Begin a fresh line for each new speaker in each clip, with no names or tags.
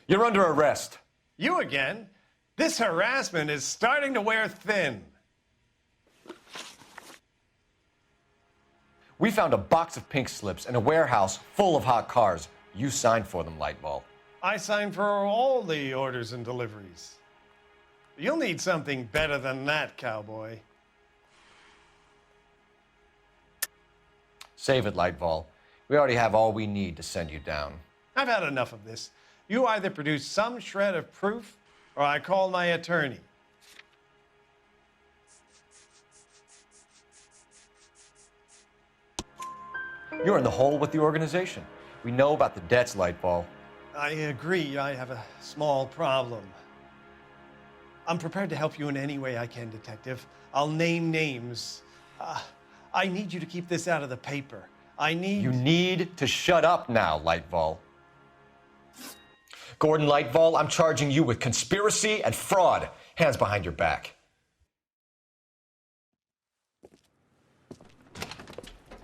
You're under arrest.
You again? This harassment is starting to wear thin.
We found a box of pink slips in a warehouse full of hot cars. You signed for them, Lightball.
I signed for all the orders and deliveries. You'll need something better than that, cowboy.
Save it, Lightball. We already have all we need to send you down.
I've had enough of this. You either produce some shred of proof, or I call my attorney.
You're in the hole with the organization. We know about the debts, Lightball.
I agree, I have a small problem. I'm prepared to help you in any way I can, Detective. I'll name names. I need you to keep this out of the paper. You
need to shut up now, Lightball. Gordon Lightball, I'm charging you with conspiracy and fraud. Hands behind your back.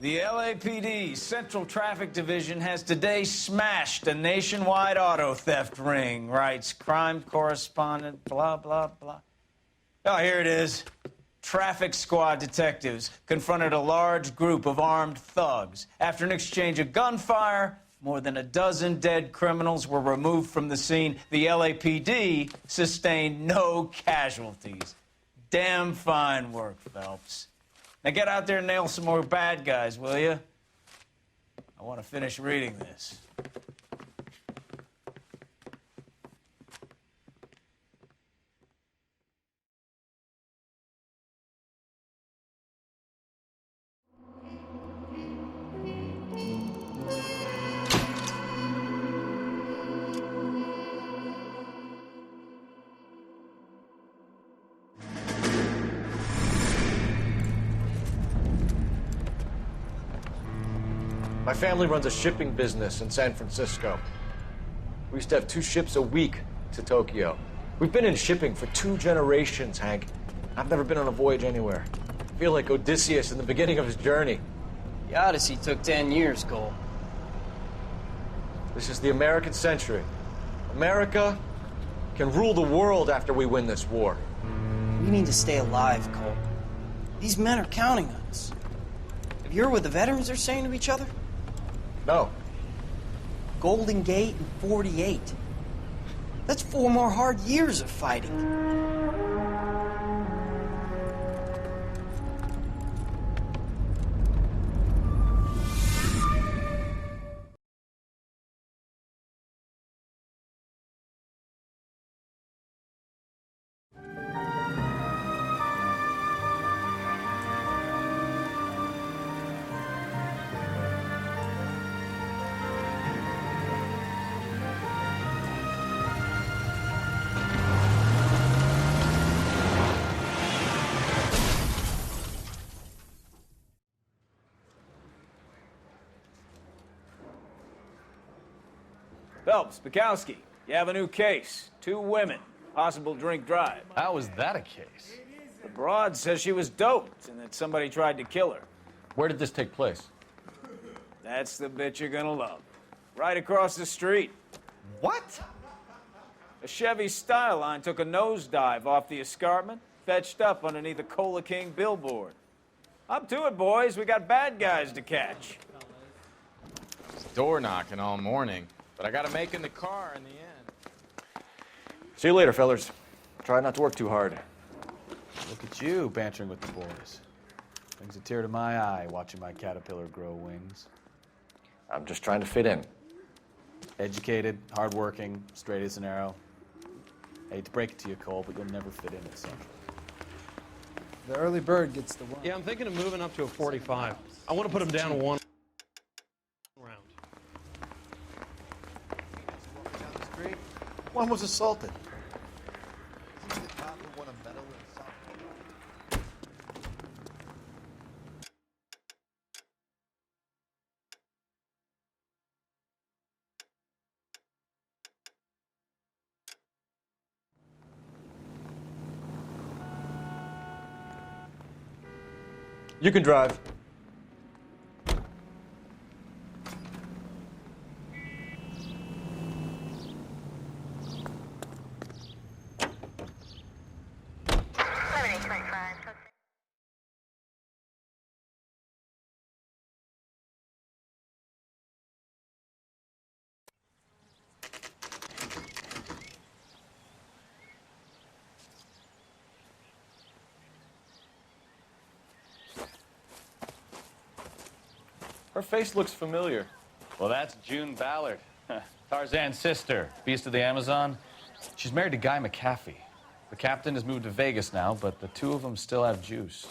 The LAPD Central Traffic Division has today smashed a nationwide auto theft ring, writes crime correspondent, blah, blah, blah. Oh, here it is. Traffic squad detectives confronted a large group of armed thugs. After an exchange of gunfire, more than a dozen dead criminals were removed from the scene. The LAPD sustained no casualties. Damn fine work, Phelps. Now get out there and nail some more bad guys, will you? I want to finish reading this.
My family runs a shipping business in San Francisco. We used to have 2 ships a week to Tokyo. We've been in shipping for 2 generations, Hank. I've never been on a voyage anywhere. I feel like Odysseus in the beginning of his journey.
The Odyssey took 10 years, Cole.
This is the American century. America can rule the world after we win this war.
We need to stay alive, Cole. These men are counting on us. Have you heard what the veterans are saying to each other?
No.
Golden Gate and 48. That's 4 more hard years of fighting.
Phelps, Bukowski, you have a new case. 2 women, possible drink drive.
How is that a case?
The broad says she was doped and that somebody tried to kill her.
Where did this take place?
That's the bit you're gonna love. Right across the street.
What?
A Chevy Styline took a nosedive off the escarpment, fetched up underneath a Cola King billboard. Up to it, boys. We got bad guys to catch.
Door knocking all morning, but I gotta make in the car in the end.
See you later, fellers. Try not to work too hard.
Look at you bantering with the boys. Brings a tear to my eye watching my caterpillar grow wings.
I'm just trying to fit in.
Educated, hardworking, straight as an arrow. I hate to break it to you, Cole, but you'll never fit in at Central.
The early bird gets the worm.
Yeah, I'm thinking of moving up to a 45. I want to put him down 1 round.
Down the street, one was assaulted. He's the cop who won a medal in softball.
You can drive. Her face looks familiar.
Well, that's June Ballard, Tarzan's sister, Beast of the Amazon. She's married to Guy McAfee. The captain has moved to Vegas now, but the two of them still have juice.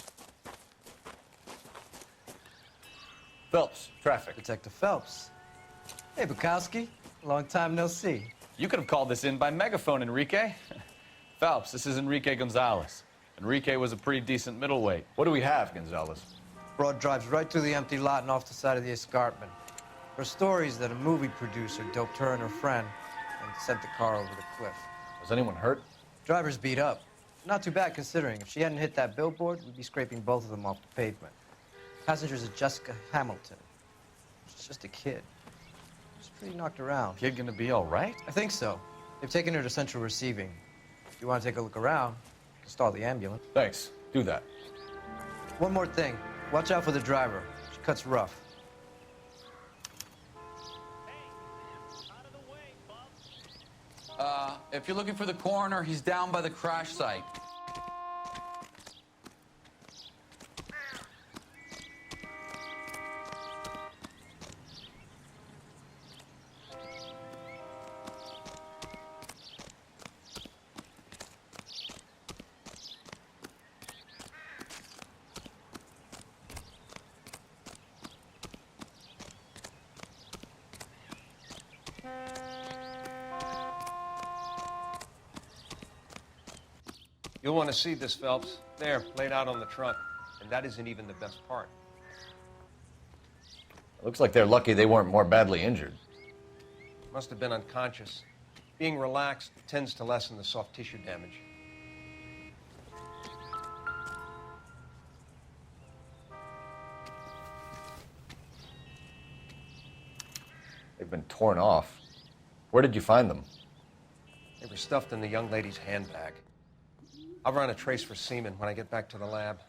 Phelps, traffic.
Detective Phelps. Hey, Bukowski. Long time no see.
You could have called this in by megaphone, Enrique. Phelps, this is Enrique Gonzalez. Enrique was a pretty decent middleweight.
What do we have, Gonzalez?
Broad drives right through the empty lot and off the side of the escarpment. Her stories that a movie producer doped her and her friend and sent the car over the cliff.
Was anyone hurt?
Driver's beat up. Not too bad considering. If she hadn't hit that billboard, we'd be scraping both of them off the pavement. Passengers is Jessica Hamilton. She's just a kid. She's pretty knocked around.
Kid gonna be all right?
I think so. They've taken her to central receiving. If you want to take a look around, you can stall the ambulance.
Thanks. Do that.
One more thing. Watch out for the driver. She cuts rough.
If you're looking for the coroner, he's down by the crash site.
You'll want to see this, Phelps. There, laid out on the trunk. And that isn't even the best part.
Looks like they're lucky they weren't more badly injured.
Must have been unconscious. Being relaxed tends to lessen the soft tissue damage.
They've been torn off. Where did you find them?
They were stuffed in the young lady's handbag. I'll run a trace for semen when I get back to the lab.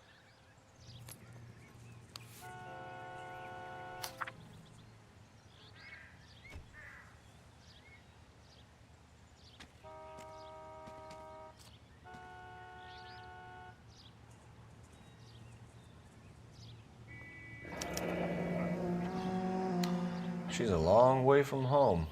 She's a long way from home.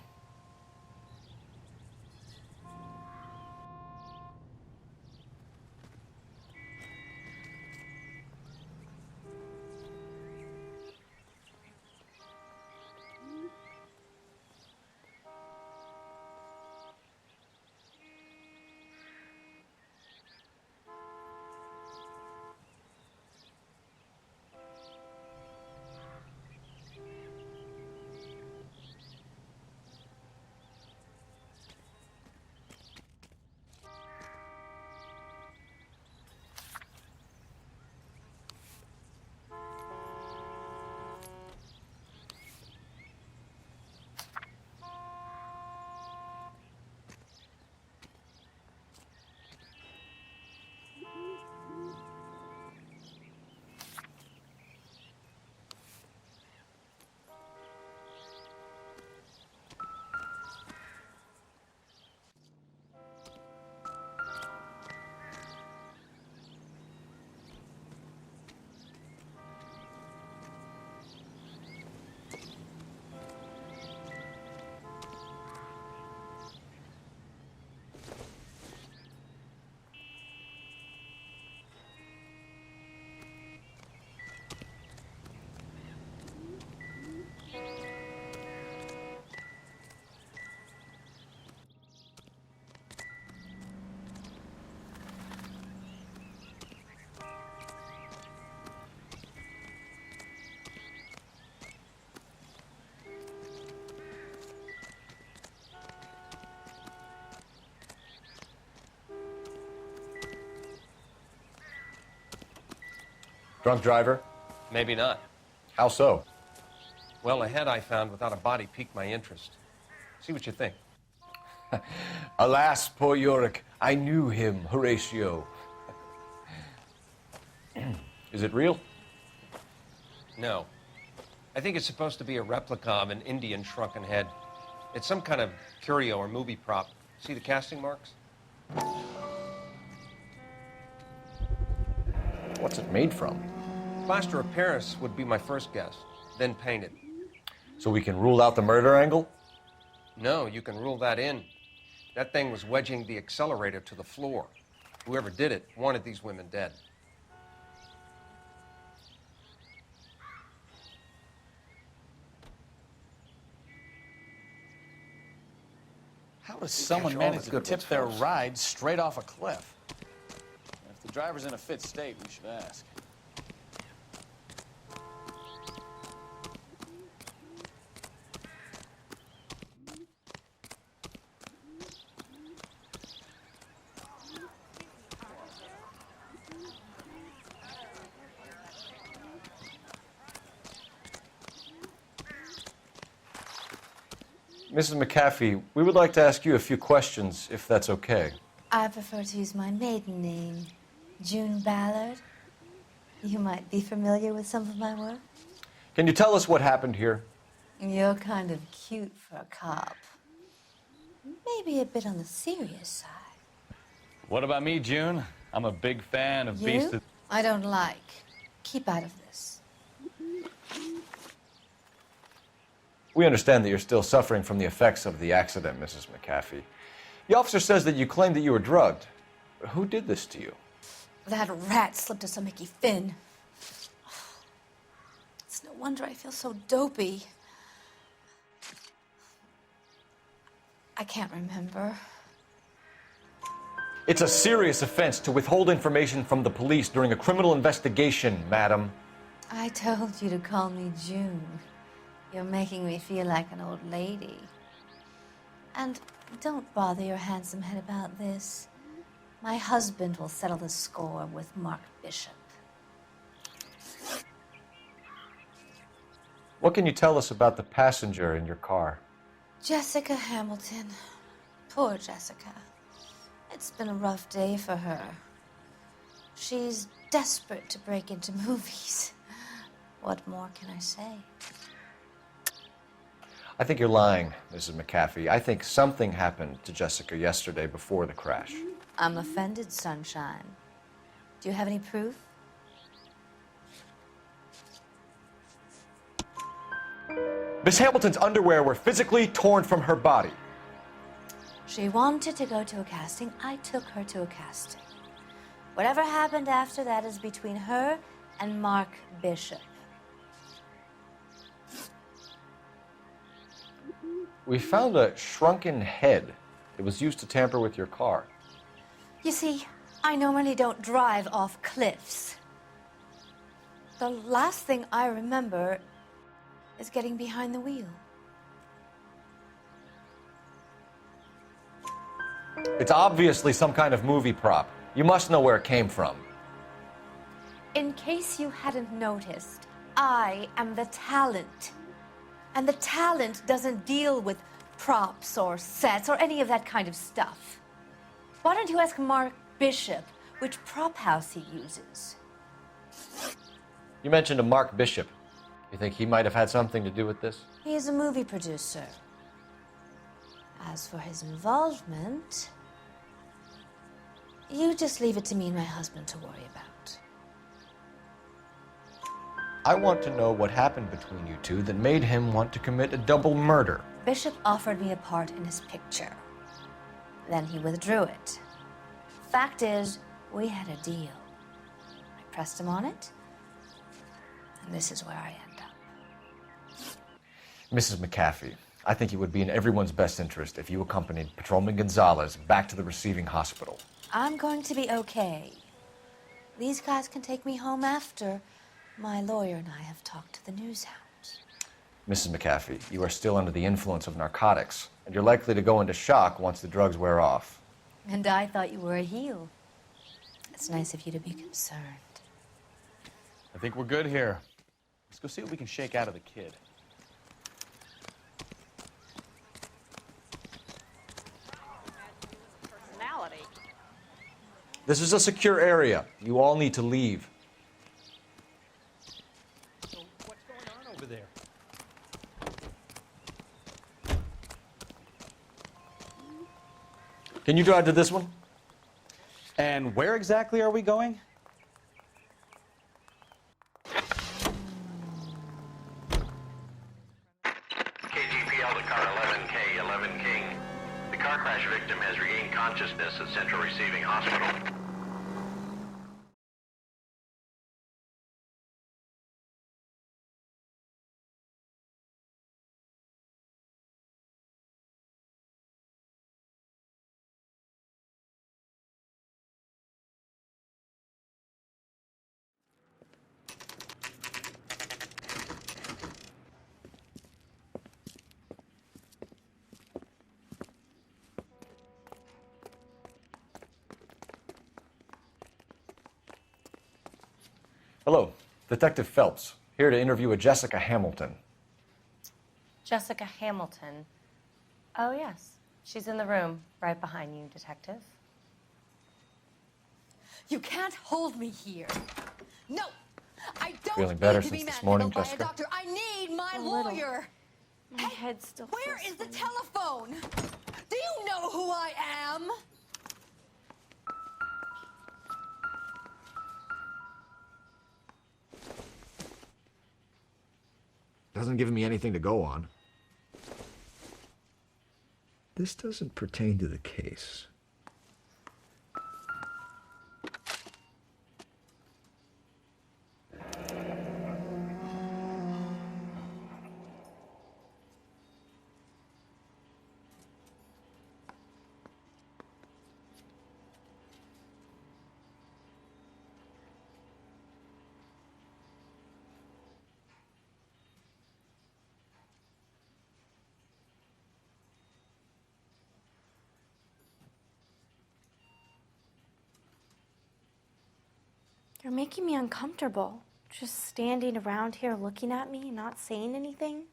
Drunk driver?
Maybe not.
How so?
Well, a head I found without a body piqued my interest. See what you think.
Alas, poor Yorick, I knew him, Horatio. Is it real?
No. I think it's supposed to be a replica of an Indian shrunken head. It's some kind of curio or movie prop. See the casting marks?
What's it made from?
Plaster of Paris would be my first guess.
then painted.
So we can rule out the murder angle?
No, you can rule that in. That thing was wedging the accelerator to the floor. Whoever did it wanted these women dead.
How does someone manage to tip their ride straight off a cliff? If the driver's in a fit state, we should ask.
Mrs. McAfee, we would like to ask you a few questions, if that's okay.
I prefer to use my maiden name, June Ballard. You might be familiar with some of my work.
Can you tell us what happened here?
You're kind of cute for a cop. Maybe a bit on the serious side.
What about me, June? I'm a big fan of Beast
You?
of...
I don't like. Keep out of this.
We understand that you're still suffering from the effects of the accident, Mrs. McAfee. The officer says that you claimed that you were drugged. Who did this to you?
That rat slipped us a Mickey Finn. It's no wonder I feel so dopey. I can't remember.
It's a serious offense to withhold information from the police during a criminal investigation, madam.
I told you to call me June. You're making me feel like an old lady. And don't bother your handsome head about this. My husband will settle the score with Mark Bishop.
What can you tell us about the passenger in your car?
Jessica Hamilton. Poor Jessica. It's been a rough day for her. She's desperate to break into movies. What more can I say?
I think you're lying, Mrs. McAfee. I think something happened to Jessica yesterday before the crash.
I'm offended, Sunshine. Do you have any proof?
Miss Hamilton's underwear were physically torn from her body.
She wanted to go to a casting. I took her to a casting. Whatever happened after that is between her and Mark Bishop.
We found a shrunken head. It was used to tamper with your car.
You see, I normally don't drive off cliffs. The last thing I remember is getting behind the wheel.
It's obviously some kind of movie prop. You must know where it came from.
In case you hadn't noticed, I am the talent. And the talent doesn't deal with props or sets or any of that kind of stuff. Why don't you ask Mark Bishop which prop house he uses?
You mentioned a Mark Bishop. You think he might have had something to do with this?
He is a movie producer. As for his involvement, you just leave it to me and my husband to worry about.
I want to know what happened between you two that made him want to commit a double murder.
Bishop offered me a part in his picture. Then he withdrew it. Fact is, we had a deal. I pressed him on it, and this is where I end up.
Mrs. McAfee, I think it would be in everyone's best interest if you accompanied Patrolman Gonzalez back to the receiving hospital.
I'm going to be okay. These guys can take me home after my lawyer and I have talked to the news hounds.
Mrs. McAfee, you are still under the influence of narcotics, and you're likely to go into shock once the drugs wear off.
And I thought you were a heel. It's nice of you to be concerned.
I think we're good here. Let's go see what we can shake out of the kid.
This is a secure area. You all need to leave.
So what's going on over there?
Can you drive to this one?
And where exactly are we going?
to car 11K, 11 King. The car crash victim has regained consciousness at Central Receiving Hospital.
Hello, Detective Phelps, here to interview a Jessica Hamilton.
Jessica Hamilton. Oh, yes. She's in the room right behind you, Detective.
You can't hold me here. No, I don't
Feeling better
need to be
since this morning,
manhandled by a
Jessica?
doctor. I need my
A little.
lawyer.
My head still
Where
feels
is the
funny.
telephone? Do you know who I am?
Doesn't give me anything to go on. This doesn't pertain to the case.
You're making me uncomfortable. Just standing around here looking at me, not saying anything.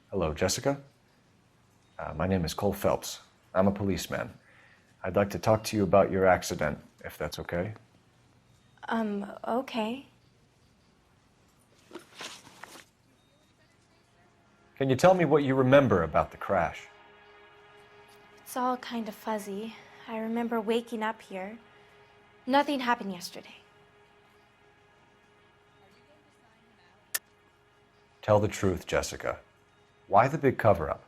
Hello, Jessica. My name is Cole Phelps. I'm a policeman. I'd like to talk to you about your accident, if that's okay.
Okay.
Can you tell me what you remember about the crash?
It's all kind of fuzzy. I remember waking up here. Nothing happened yesterday.
Tell the truth, Jessica. Why the big cover-up?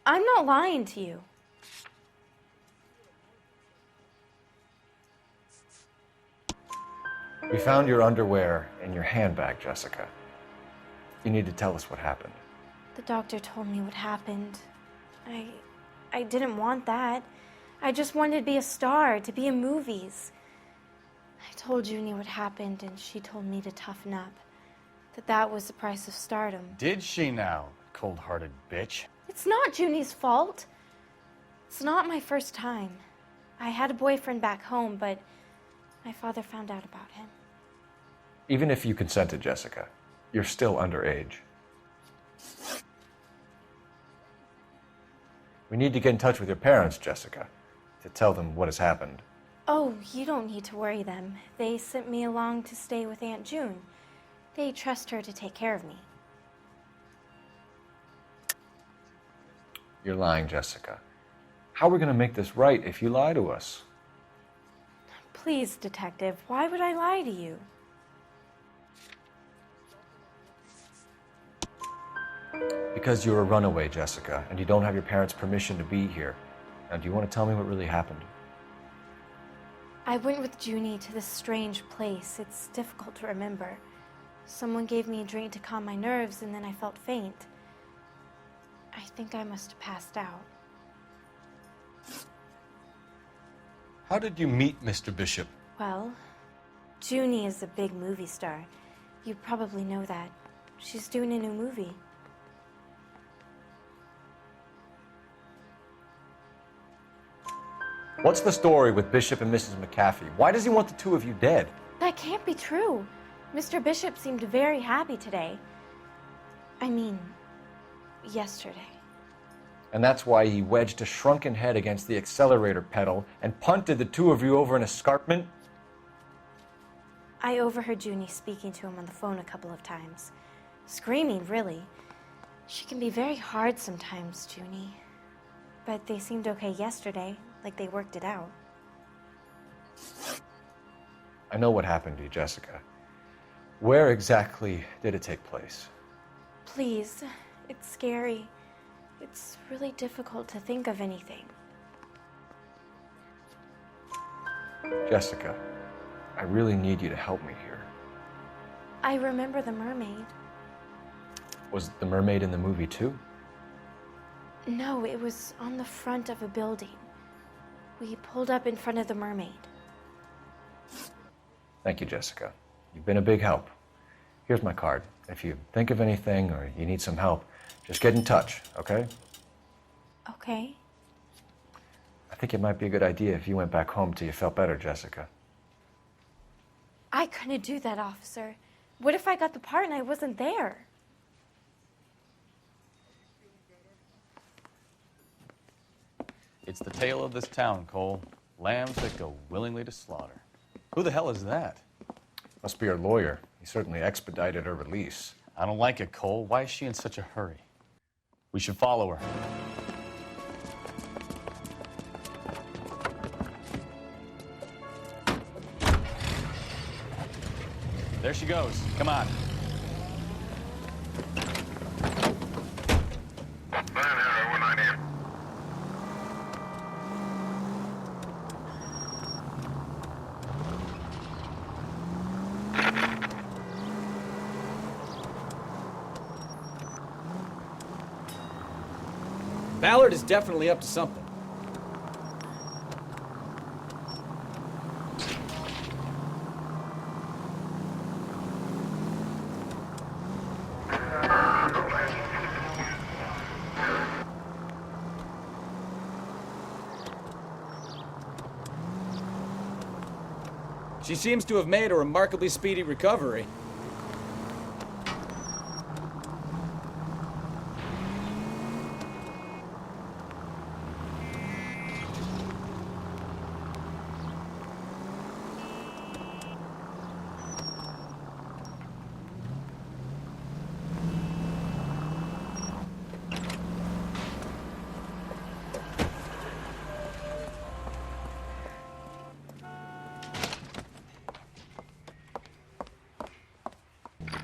I'm not lying to you.
We found your underwear in your handbag, Jessica. You need to tell us what happened.
The doctor told me what happened. I didn't want that. I just wanted to be a star, to be in movies. I told Junie what happened, and she told me to toughen up. That was the price of stardom.
Did she now, cold-hearted bitch?
It's not Junie's fault. It's not my first time. I had a boyfriend back home, but my father found out about him.
Even if you consented, Jessica, you're still underage. We need to get in touch with your parents, Jessica, to tell them what has happened.
Oh, you don't need to worry them. They sent me along to stay with Aunt June. They trust her to take care of me.
You're lying, Jessica. How are we going to make this right if you lie to us?
Please, Detective, why would I lie to you?
Because you're a runaway, Jessica, and you don't have your parents' permission to be here. Now, do you want to tell me what really happened?
I went with Junie to this strange place. It's difficult to remember. Someone gave me a drink to calm my nerves, and then I felt faint. I think I must have passed out.
How did you meet Mr. Bishop?
Well, Junie is a big movie star. You probably know that. She's doing a new movie.
What's the story with Bishop and Mrs. McAfee? Why does he want the two of you dead?
That can't be true. Mr. Bishop seemed very happy today. I mean, yesterday.
And that's why he wedged a shrunken head against the accelerator pedal and punted the two of you over an escarpment?
I overheard Junie speaking to him on the phone a couple of times. Screaming, really. She can be very hard sometimes, Junie. But they seemed okay yesterday, like they worked it out.
I know what happened to you, Jessica. Where exactly did it take place?
Please, it's scary. It's really difficult to think of anything.
Jessica, I really need you to help me here.
I remember the mermaid.
Was the mermaid in the movie too?
No, it was on the front of a building. We pulled up in front of the mermaid.
Thank you, Jessica. You've been a big help. Here's my card. If you think of anything or you need some help, just get in touch, okay?
Okay.
I think it might be a good idea if you went back home till you felt better, Jessica.
I couldn't do that, officer. What if I got the part and I wasn't there?
It's the tale of this town, Cole. Lambs that go willingly to slaughter. Who the hell is that?
Must be her lawyer. He certainly expedited her release.
I don't like it, Cole. Why is she in such a hurry? We should follow her. There she goes. Come on.
Ballard is definitely up to something. She seems to have made a remarkably speedy recovery.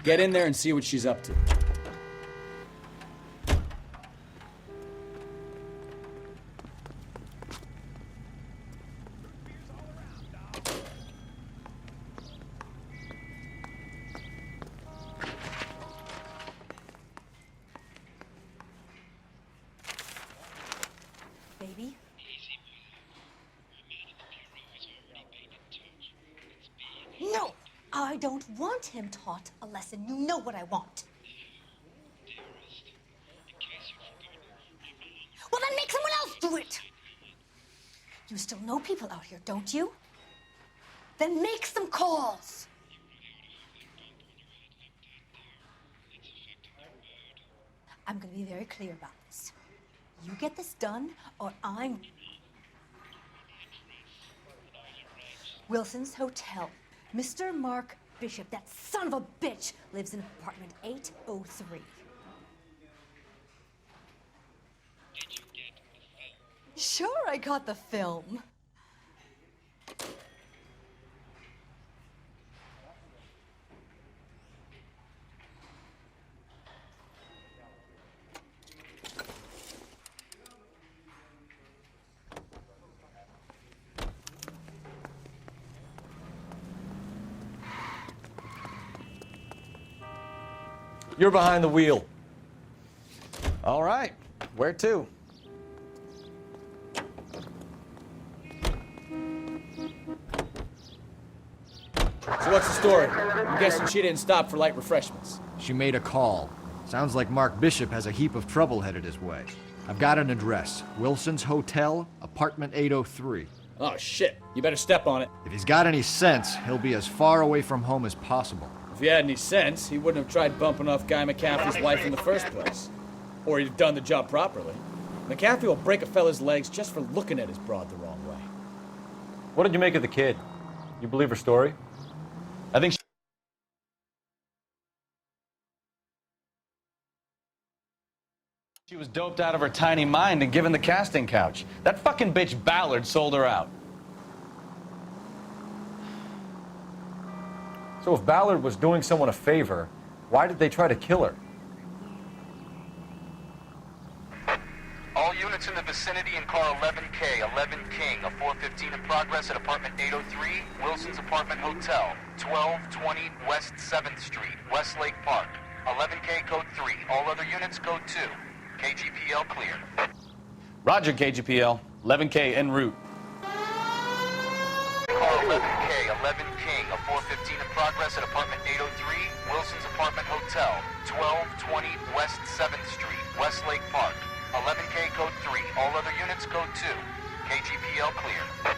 Get in there and see what she's up to.
Baby? No! I don't want him taught a lesson. You know what I want. Well, then make someone else do it! You still know people out here, don't you? Then make some calls! I'm gonna be very clear about this. You get this done, or I'm... Wilson's Hotel. Mr. Mark Bishop, that son of a bitch, lives in apartment 803.
Did you get the film?
Sure, I got the film.
You're behind the wheel.
All right. Where to?
So what's the story? I'm guessing she didn't stop for light refreshments.
She made a call. Sounds like Mark Bishop has a heap of trouble headed his way. I've got an address. Wilson's Hotel, apartment 803.
Oh, shit. You better step on it.
If he's got any sense, he'll be as far away from home as possible.
If he had any sense, he wouldn't have tried bumping off Guy McCaffrey's wife in the first place. Or he'd have done the job properly. McCaffrey will break a fella's legs just for looking at his broad the wrong way.
What did you make of the kid? You believe her story?
I think she was doped out of her tiny mind and given the casting couch. That fucking bitch Ballard sold her out.
So if Ballard was doing someone a favor, why did they try to kill her?
All units in the vicinity in car 11K, 11 King, a 415 in progress at apartment 803, Wilson's Apartment Hotel, 1220 West 7th Street, Westlake Park. 11K code 3. All other units code 2. KGPL clear.
Roger, KGPL. 11K en route.
Car 11K, 11 King, a 415 in progress at apartment 803, Wilson's Apartment Hotel, 1220 West 7th Street, Westlake Park. 11K code 3. All other units code 2. KGPL clear.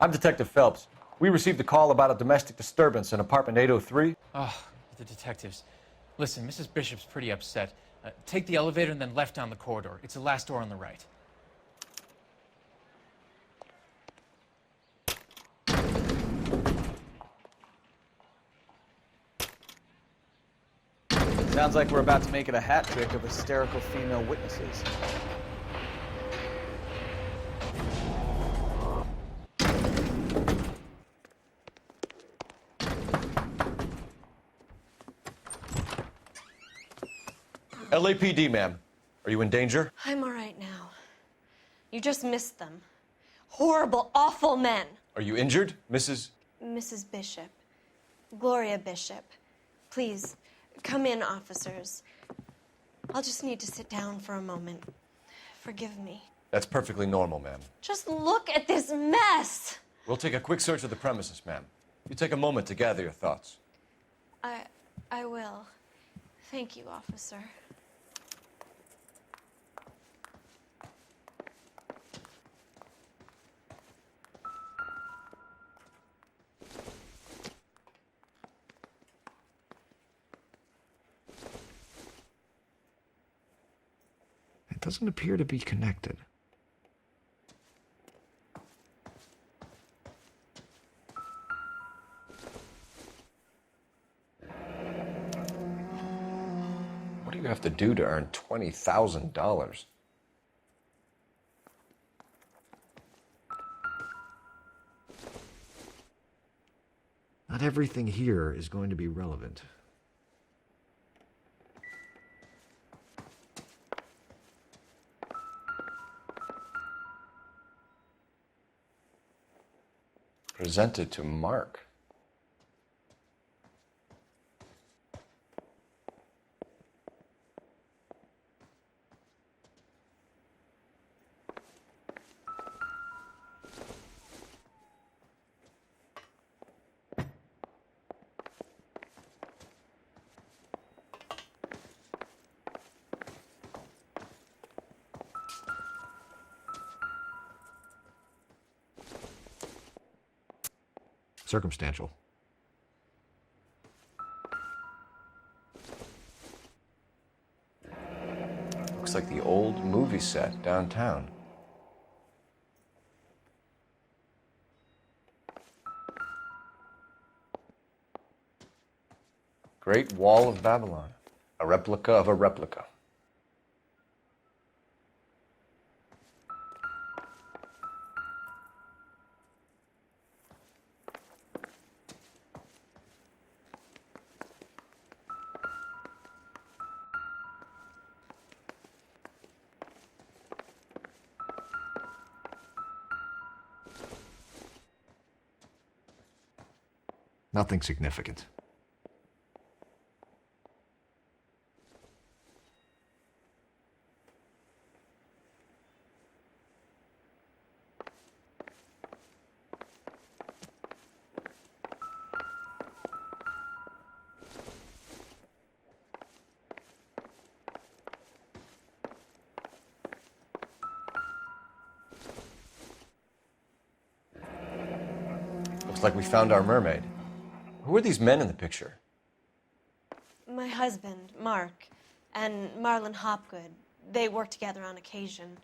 I'm Detective Phelps. We received a call about a domestic disturbance in apartment 803.
Oh, the detectives. Listen, Mrs. Bishop's pretty upset. Take the elevator and then left down the corridor. It's the last door on the right.
Sounds like we're about to make it a hat trick of hysterical female witnesses.
LAPD, ma'am. Are you in danger?
I'm all right now. You just missed them. Horrible, awful men.
Are you injured, Mrs.?
Mrs. Bishop. Gloria Bishop. Please, come in, officers. I'll just need to sit down for a moment. Forgive me.
That's perfectly normal, ma'am.
Just look at this mess!
We'll take a quick search of the premises, ma'am. You take a moment to gather your thoughts.
I will. Thank you, officer.
It doesn't appear to be connected.
What do you have to do to earn $20,000?
Not everything here is going to be relevant.
Presented to Mark.
Circumstantial.
Looks like the old movie set downtown. Great Wall of Babylon. A replica of a replica.
Nothing significant.
like we found our mermaid. Who are these men in the picture?
My husband, Mark, and Marlon Hopgood. They work together on occasion.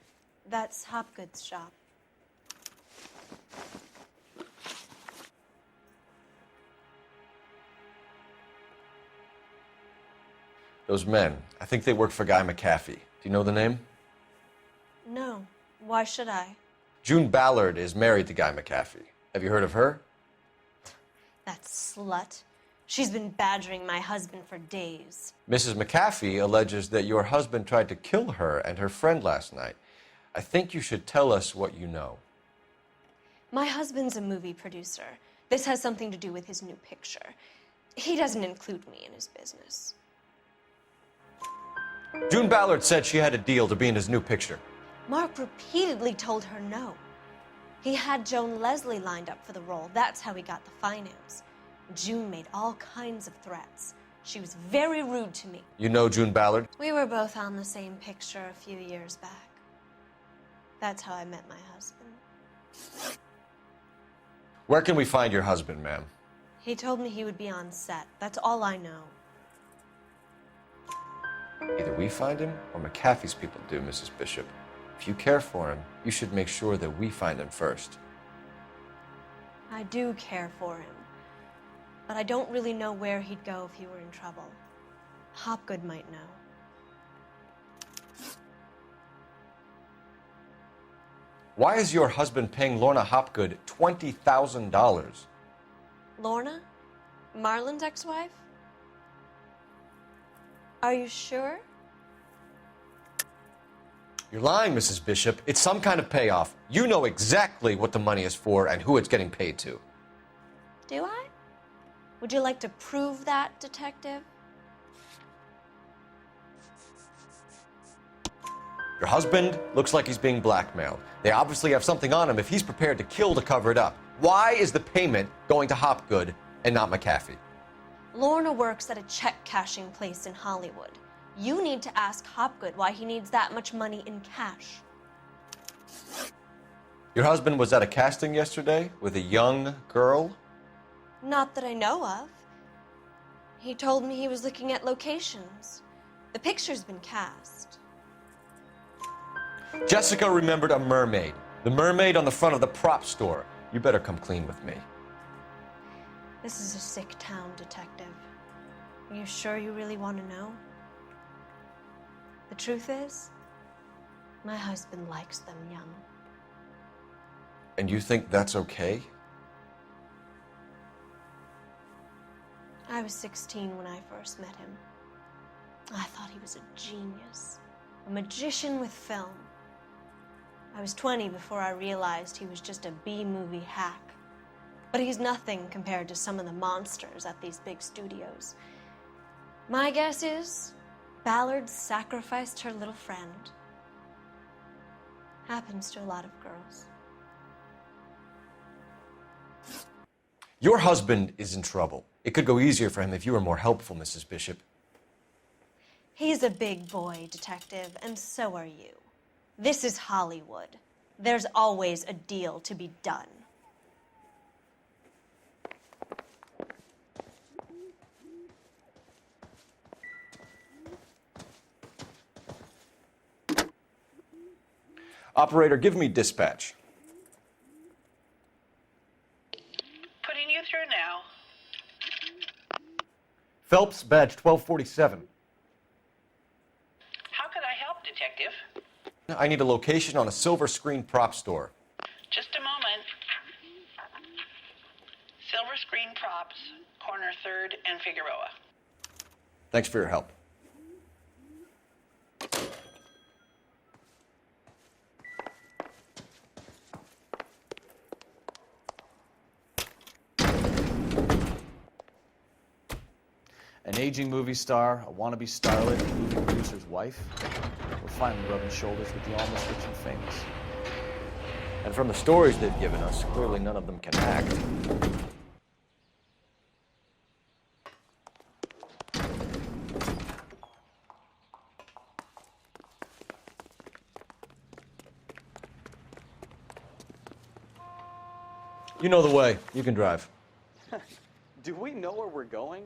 That's Hopgood's shop.
Those men, I think they work for Guy McAfee. Do you know the name?
No. Why should I?
June Ballard is married to Guy McAfee. Have you heard of her?
That slut. She's been badgering my husband for days.
Mrs. McAfee alleges that your husband tried to kill her and her friend last night. I think you should tell us what you know.
My husband's a movie producer. This has something to do with his new picture. He doesn't include me in his business.
June Ballard said she had a deal to be in his new picture.
Mark repeatedly told her no. He had Joan Leslie lined up for the role. That's how he got the finance. June made all kinds of threats. She was very rude to me.
You know June Ballard?
We were both on the same picture a few years back. That's how I met my husband.
Where can we find your husband, ma'am?
He told me he would be on set. That's all I know.
Either we find him or McAfee's people do, Mrs. Bishop. If you care for him, you should make sure that we find him first.
I do care for him. But I don't really know where he'd go if he were in trouble. Hopgood might know.
Why is your husband paying Lorna Hopgood $20,000?
Lorna? Marlon's ex-wife? Are you sure?
You're lying, Mrs. Bishop. It's some kind of payoff. You know exactly what the money is for and who it's getting paid to.
Do I? Would you like to prove that, Detective?
Your husband looks like he's being blackmailed. They obviously have something on him if he's prepared to kill to cover it up. Why is the payment going to Hopgood and not McAfee?
Lorna works at a check-cashing place in Hollywood. You need to ask Hopgood why he needs that much money in cash.
Your husband was at a casting yesterday with a young girl?
Not that I know of. He told me he was looking at locations. The picture's been cast.
Jessica remembered a mermaid. The mermaid on the front of the prop store. You better come clean with me.
This is a sick town, Detective. Are you sure you really want to know? The truth is, my husband likes them young.
And you think that's okay?
I was 16 when I first met him. I thought he was a genius, a magician with film. I was 20 before I realized he was just a B-movie hack. But he's nothing compared to some of the monsters at these big studios. My guess is Ballard sacrificed her little friend. Happens to a lot of girls.
Your husband is in trouble. It could go easier for him if you were more helpful, Mrs. Bishop.
He's a big boy, Detective, and so are you. This is Hollywood. There's always a deal to be done.
Operator, give me dispatch.
Putting you through now.
Phelps, badge 1247.
How could I help, Detective?
I need a location on a silver screen prop store.
Just a moment. Silver Screen Props, corner 3rd and Figueroa.
Thanks for your help.
An aging movie star, a wannabe starlet, a movie producer's wife. We're finally rubbing shoulders with the almost rich and famous.
And from the stories they've given us, clearly none of them can act. You know the way. You can drive.
Do we know where we're going?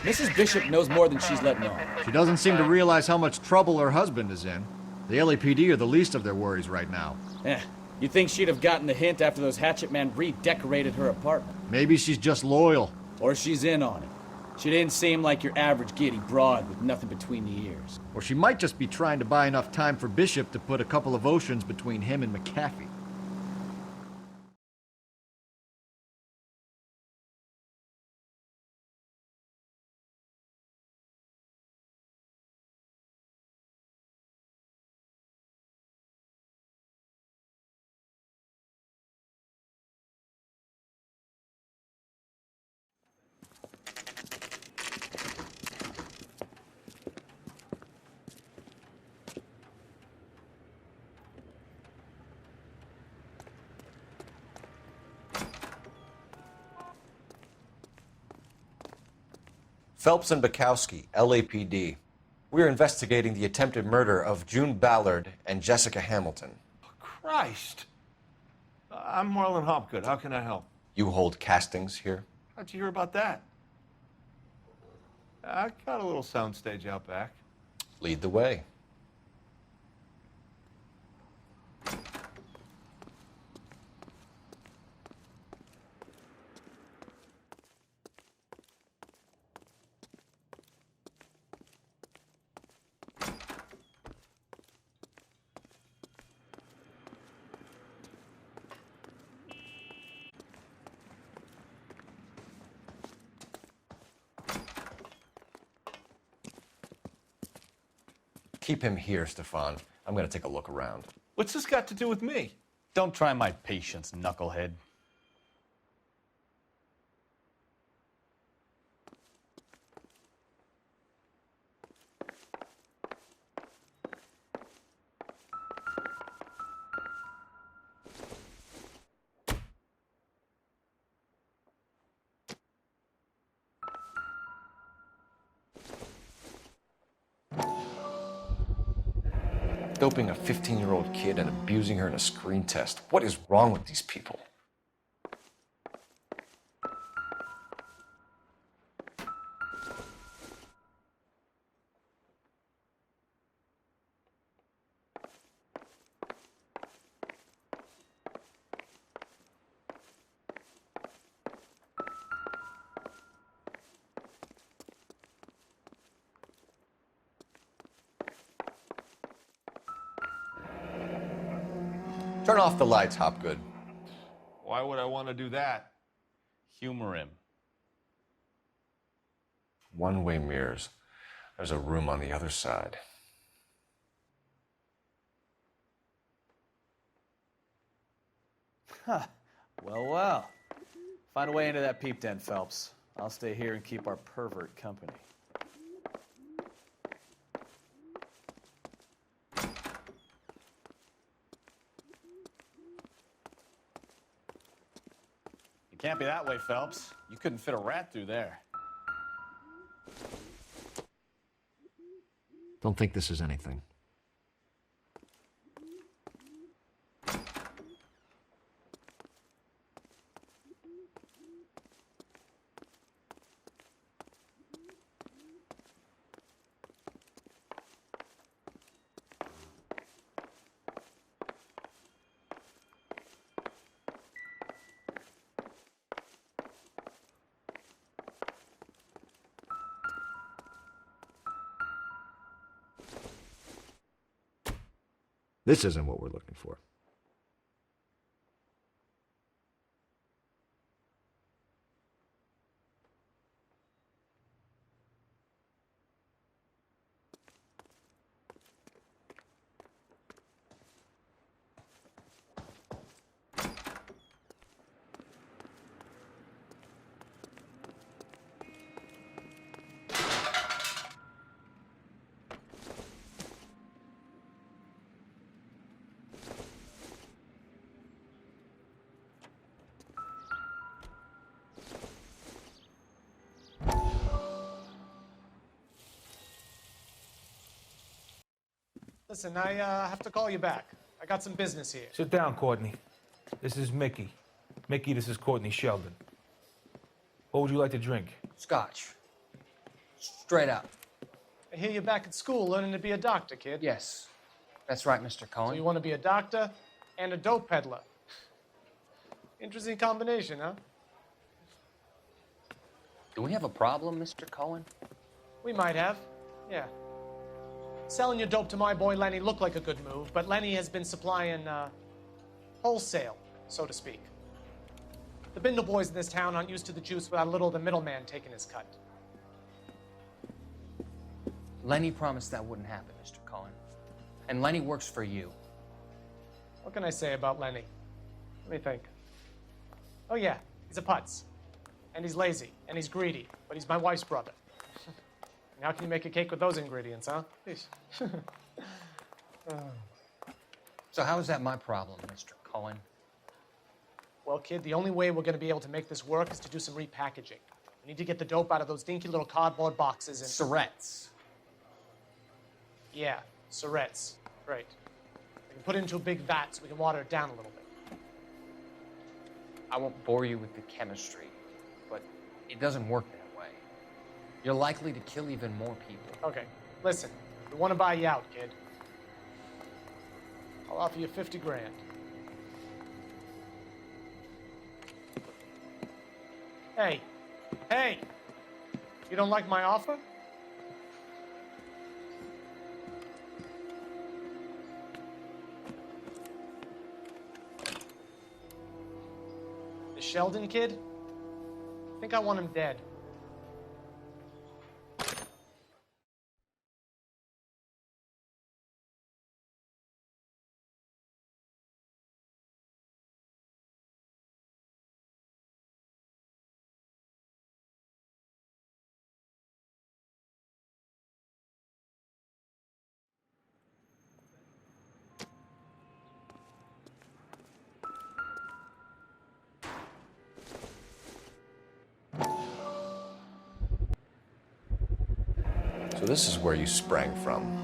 Mrs. Bishop knows more than she's letting on.
She doesn't seem to realize how much trouble her husband is in. The LAPD are the least of their worries right now.
You'd think she'd have gotten the hint after those hatchet men redecorated her apartment.
Maybe she's just loyal.
Or she's in on it. She didn't seem like your average giddy broad with nothing between the ears.
Or she might just be trying to buy enough time for Bishop to put a couple of oceans between him and McAfee.
Phelps and Bukowski, LAPD. We're investigating the attempted murder of June Ballard and Jessica Hamilton.
Christ. I'm Marlon Hopgood. How can I help?
You hold castings here?
How'd you hear about that? I got a little soundstage out back.
Lead the way. Keep him here, Stefan. I'm going to take a look around.
What's this got to do with me?
Don't try my patience, knucklehead.
Doping a 15-year-old kid and abusing her in a screen test. What is wrong with these people? Turn off the lights, Hopgood.
Why would I want to do that?
Humor him.
One-way mirrors. There's a room on the other side.
Huh. Well. Find a way into that peep den, Phelps. I'll stay here and keep our pervert company. Can't be that way, Phelps. You couldn't fit a rat through there.
Don't think this is anything. This isn't what we're looking for.
Listen, I have to call you back. I got some business here.
Sit down, Courtney. This is Mickey. Mickey, this is Courtney Sheldon. What would you like to drink?
Scotch. Straight up.
I hear you're back at school learning to be a doctor, kid.
Yes. That's right, Mr. Cohen.
So you want to be a doctor and a dope peddler. Interesting combination, huh?
Do we have a problem, Mr. Cohen?
We might have, yeah. Selling your dope to my boy Lenny looked like a good move, but Lenny has been supplying, wholesale, so to speak. The Bindle boys in this town aren't used to the juice without a little of the middleman taking his cut.
Lenny promised that wouldn't happen, Mr. Cohen. And Lenny works for you.
What can I say about Lenny? Let me think. Oh yeah, he's a putz. And he's lazy, and he's greedy, but he's my wife's brother. And how can you make a cake with those ingredients, huh?
So how is that my problem, Mr. Cohen?
Well, kid, the only way we're going to be able to make this work is to do some repackaging. We need to get the dope out of those dinky little cardboard boxes and...
Surrettes.
Yeah, Surrettes. Great. We can put it into a big vat so we can water it down a little bit.
I won't bore you with the chemistry, but it doesn't work that way. You're likely to kill even more people.
Okay, listen. We want to buy you out, kid. I'll offer you 50 grand. Hey, hey! You don't like my offer? The Sheldon kid? I think I want him dead.
So this is where you sprang from.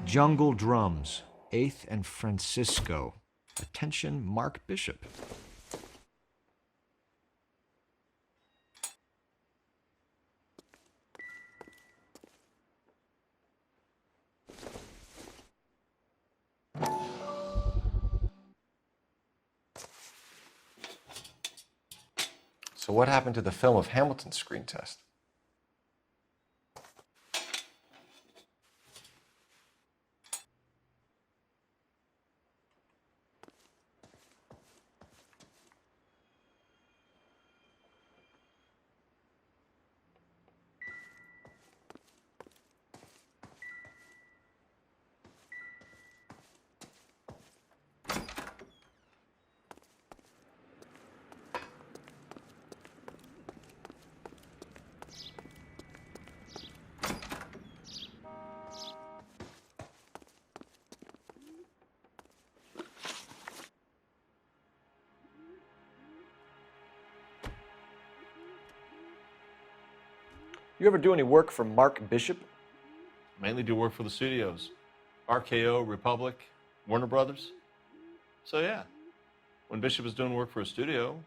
Jungle Drums, 8th and Francisco. Attention, Mark Bishop.
So what happened to the film of Hamilton's screen test? You ever do any work for Mark Bishop?
Mainly do work for the studios. RKO, Republic, Warner Brothers. So yeah, when Bishop was doing work for a studio,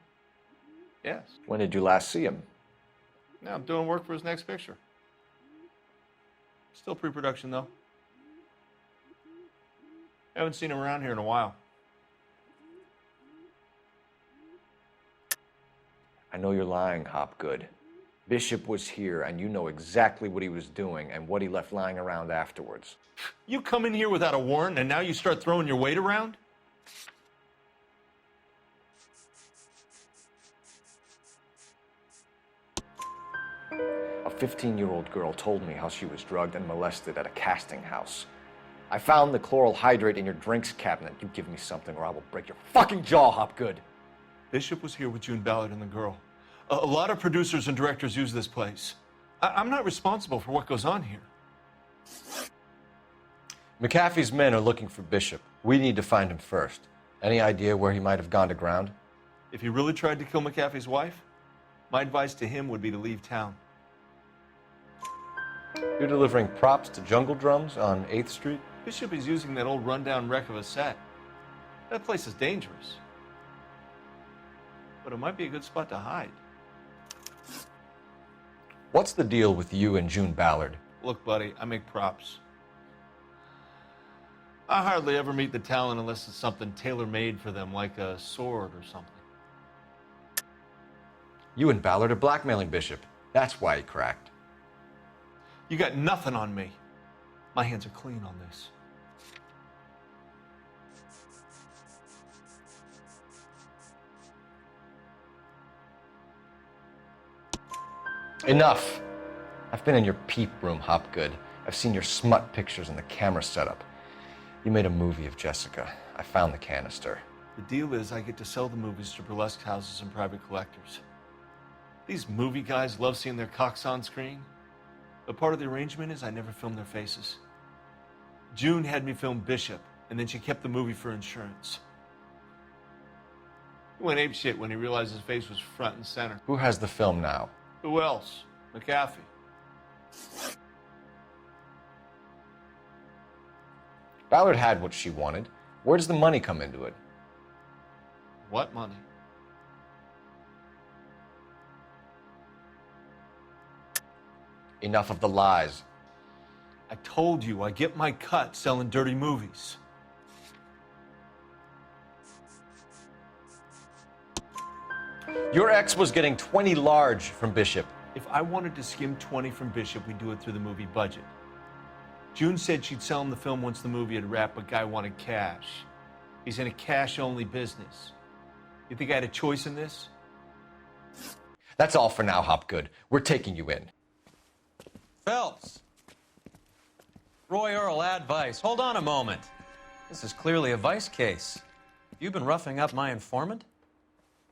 yes.
When did you last see him?
Now I'm doing work for his next picture. Still pre-production though. Haven't seen him around here in a while.
I know you're lying, Hopgood. Bishop was here, and you know exactly what he was doing and what he left lying around afterwards.
You come in here without a warrant, and now you start throwing your weight around?
A 15-year-old girl told me how she was drugged and molested at a casting house. I found the chloral hydrate in your drinks cabinet. You give me something or I will break your fucking jaw, Hopgood.
Bishop was here with June Ballard and the girl. A lot of producers and directors use this place. I'm not responsible for what goes on here.
McAfee's men are looking for Bishop. We need to find him first. Any idea where he might have gone to ground?
If he really tried to kill McAfee's wife, my advice to him would be to leave town.
You're delivering props to Jungle Drums on 8th Street?
Bishop is using that old rundown wreck of a set. That place is dangerous. But it might be a good spot to hide.
What's the deal with you and June Ballard?
Look, buddy, I make props. I hardly ever meet the talent unless it's something tailor-made for them, like a sword or something.
You and Ballard are blackmailing Bishop. That's why he cracked.
You got nothing on me. My hands are clean on this.
Enough. I've been in your peep room, Hopgood. I've seen your smut pictures and the camera setup. You made a movie of Jessica. I found the canister.
The deal is I get to sell the movies to burlesque houses and private collectors. These movie guys love seeing their cocks on screen. But part of the arrangement is I never film their faces. June had me film Bishop, and then she kept the movie for insurance. He went apeshit when he realized his face was front and center.
Who has the film now?
Who else? McAfee.
Ballard had what she wanted. Where does the money come into it?
What money?
Enough of the lies.
I told you, I get my cut selling dirty movies.
Your ex was getting 20 large from Bishop.
If I wanted to skim 20 from Bishop, we'd do it through the movie budget. June said she'd sell him the film once the movie had wrapped, but Guy wanted cash. He's in a cash-only business. You think I had a choice in this?
That's all for now, Hopgood. We're taking you in.
Phelps. Roy Earl, advice. Hold on a moment. This is clearly a vice case. You've been roughing up my informant?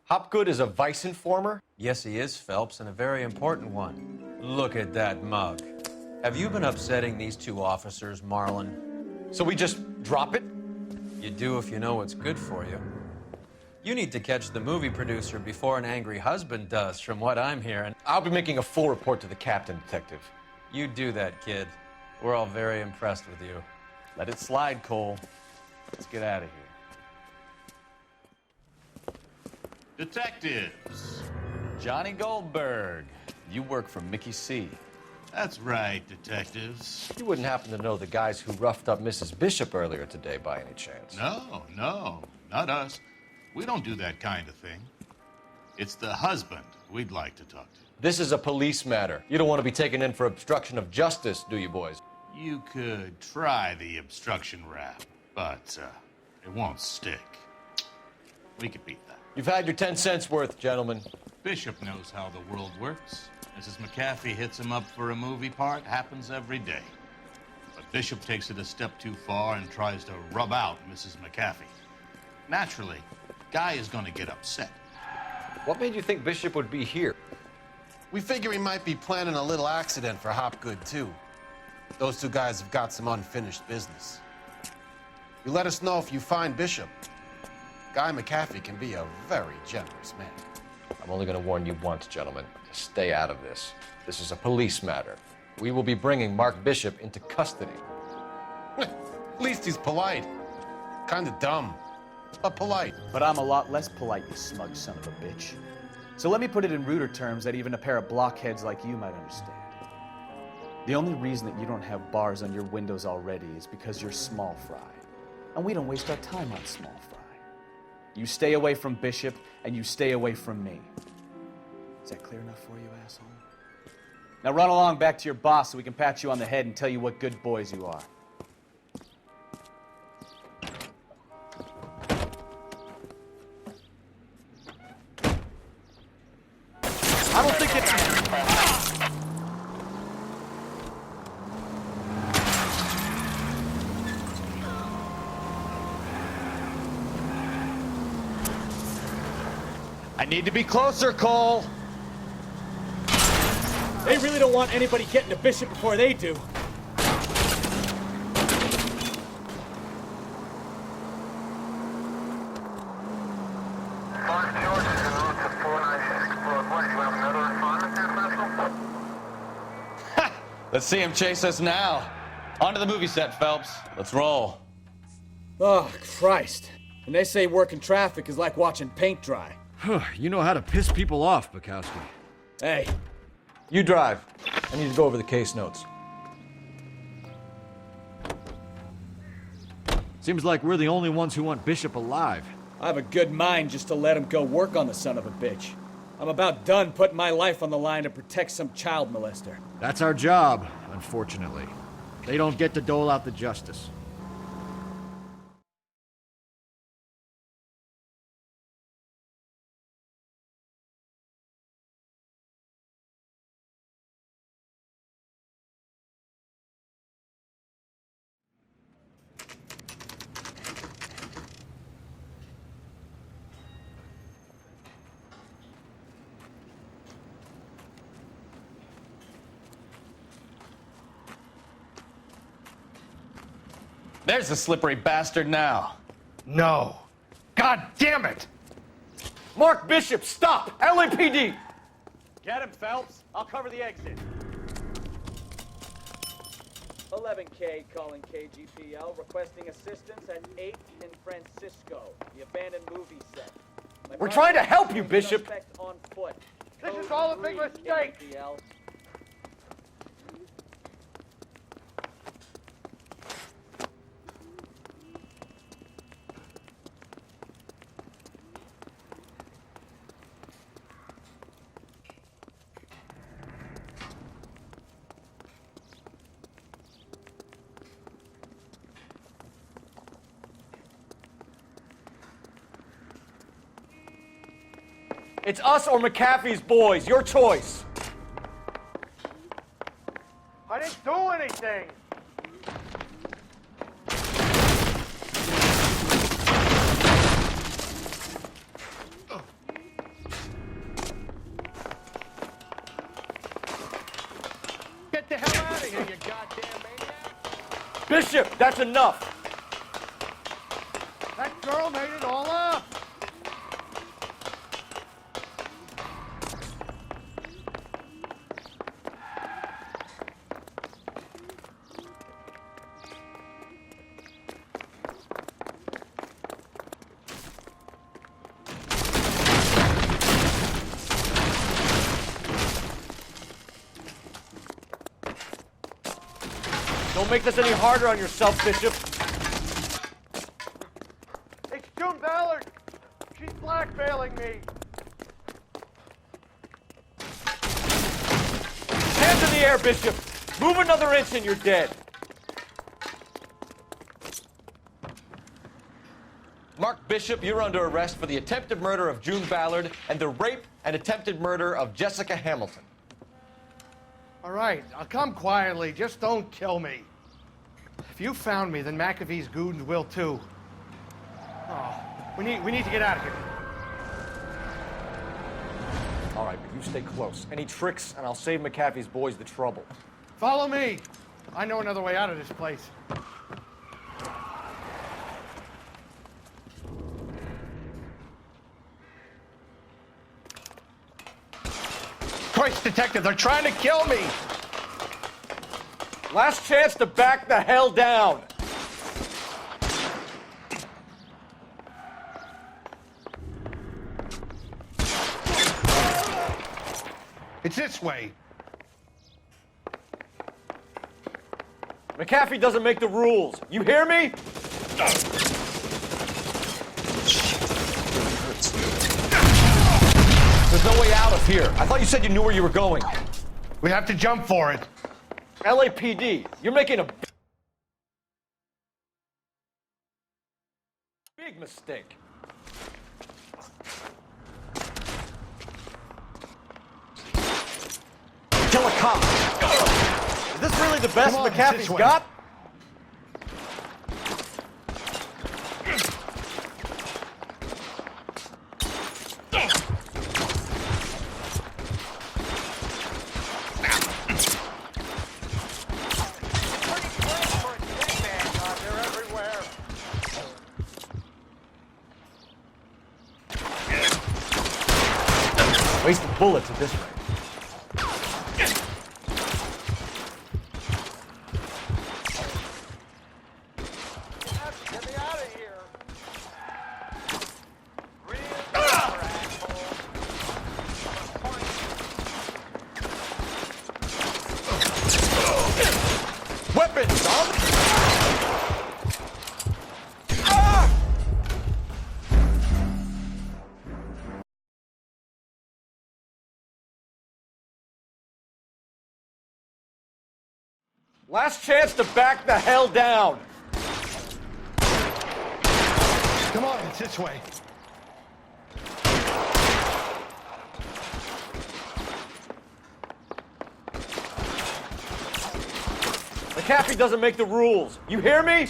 Hopgood is a vice informer?
Yes, he is, Phelps, and a very important one. Look at that mug. Have you been upsetting these two officers, Marlon?
So we just drop it?
You do if you know what's good for you. You need to catch the movie producer before an angry husband does, from what I'm hearing.
I'll be making a full report to the captain, Detective.
You do that, kid. We're all very impressed with you.
Let it slide, Cole. Let's get out of here.
Detectives.
Johnny Goldberg. You work for Mickey C.
That's right, detectives.
You wouldn't happen to know the guys who roughed up Mrs. Bishop earlier today by any chance?
No, not us. We don't do that kind of thing. It's the husband we'd like to talk to.
This is a police matter. You don't want to be taken in for obstruction of justice, do you, boys?
You could try the obstruction rap, but it won't stick. We could beat that.
You've had your 10 cents worth, gentlemen.
Bishop knows how the world works. Mrs. McAfee hits him up for a movie part. Happens every day. But Bishop takes it a step too far and tries to rub out Mrs. McAfee. Naturally, Guy is going to get upset.
What made you think Bishop would be here?
We figure he might be planning a little accident for Hopgood, too. Those two guys have got some unfinished business. You let us know if you find Bishop. Guy McAfee can be a very generous man.
I'm only going to warn you once, gentlemen. To stay out of this. This is a police matter. We will be bringing Mark Bishop into custody.
At least he's polite. Kind of dumb, but polite.
But I'm a lot less polite, you smug son of a bitch. So let me put it in ruder terms that even a pair of blockheads like you might understand. The only reason that you don't have bars on your windows already is because you're small fry. And we don't waste our time on small fry. You stay away from Bishop, and you stay away from me. Is that clear enough for you, asshole? Now run along back to your boss so we can pat you on the head and tell you what good boys you are.
I don't think it's...
I need to be closer, Cole.
They really don't want anybody getting to Bishop before they do.
Let's see him chase us now. On to the movie set, Phelps. Let's roll.
Oh, Christ. And they say working traffic is like watching paint dry.
You know how to piss people off, Bukowski.
Hey.
You drive. I need to go over the case notes.
Seems like we're the only ones who want Bishop alive.
I have a good mind just to let him go work on the son of a bitch. I'm about done putting my life on the line to protect some child molester.
That's our job, unfortunately. They don't get to dole out the justice.
There's the slippery bastard now.
No. God damn it!
Mark Bishop, stop! LAPD!
Get him, Phelps. I'll cover the exit. 11K calling KGPL, requesting assistance at 8th and Francisco, the abandoned movie set.
We're trying to help you, Bishop!
Suspect on foot. This is all a big mistake!
It's us or McAfee's boys. Your choice.
I didn't do anything! Get the hell out of here, you goddamn maniac!
Bishop, that's enough.
That girl made it all up!
Don't make this any harder on yourself, Bishop.
It's June Ballard! She's blackmailing me!
Hands in the air, Bishop! Move another inch and you're dead. Mark Bishop, you're under arrest for the attempted murder of June Ballard and the rape and attempted murder of Jessica Hamilton.
All right, I'll come quietly. Just don't kill me. If you found me, then McAfee's goons will too. Oh, we need to get out of here.
All right, but you stay close. Any tricks, and I'll save McAfee's boys the trouble.
Follow me. I know another way out of this place. Christ, detective, they're trying to kill me!
Last chance to back the hell down.
It's this way.
McAfee doesn't make the rules. You hear me? There's no way out of here. I thought you said you knew where you were going.
We have to jump for it.
LAPD, you're making a big mistake. Kill a cop. Is this really the best
Come on,
McAfee's
this way.
got? Wasting bullets at this rate.
Get me out of here.
Weapons, dog! Last chance to back the hell down.
Come on, it's this way.
McAfee doesn't make the rules. You hear me?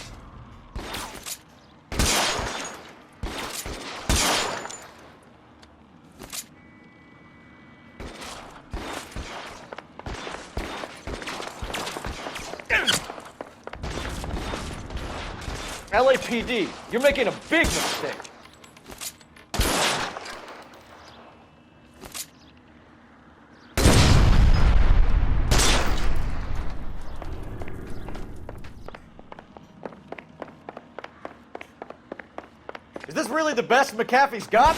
LAPD, you're making a big mistake. Is this really the best McAfee's got?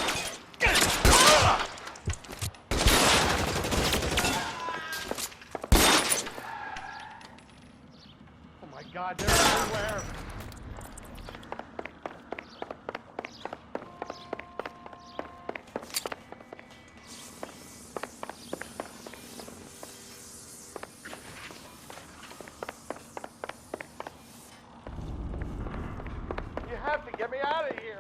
Oh my God, they're everywhere. You have to get me out of here.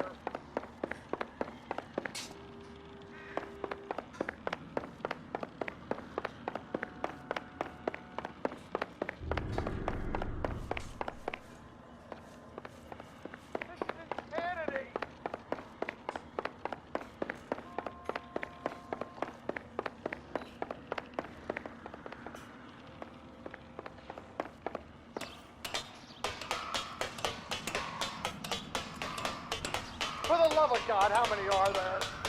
For the love of God, how many are there?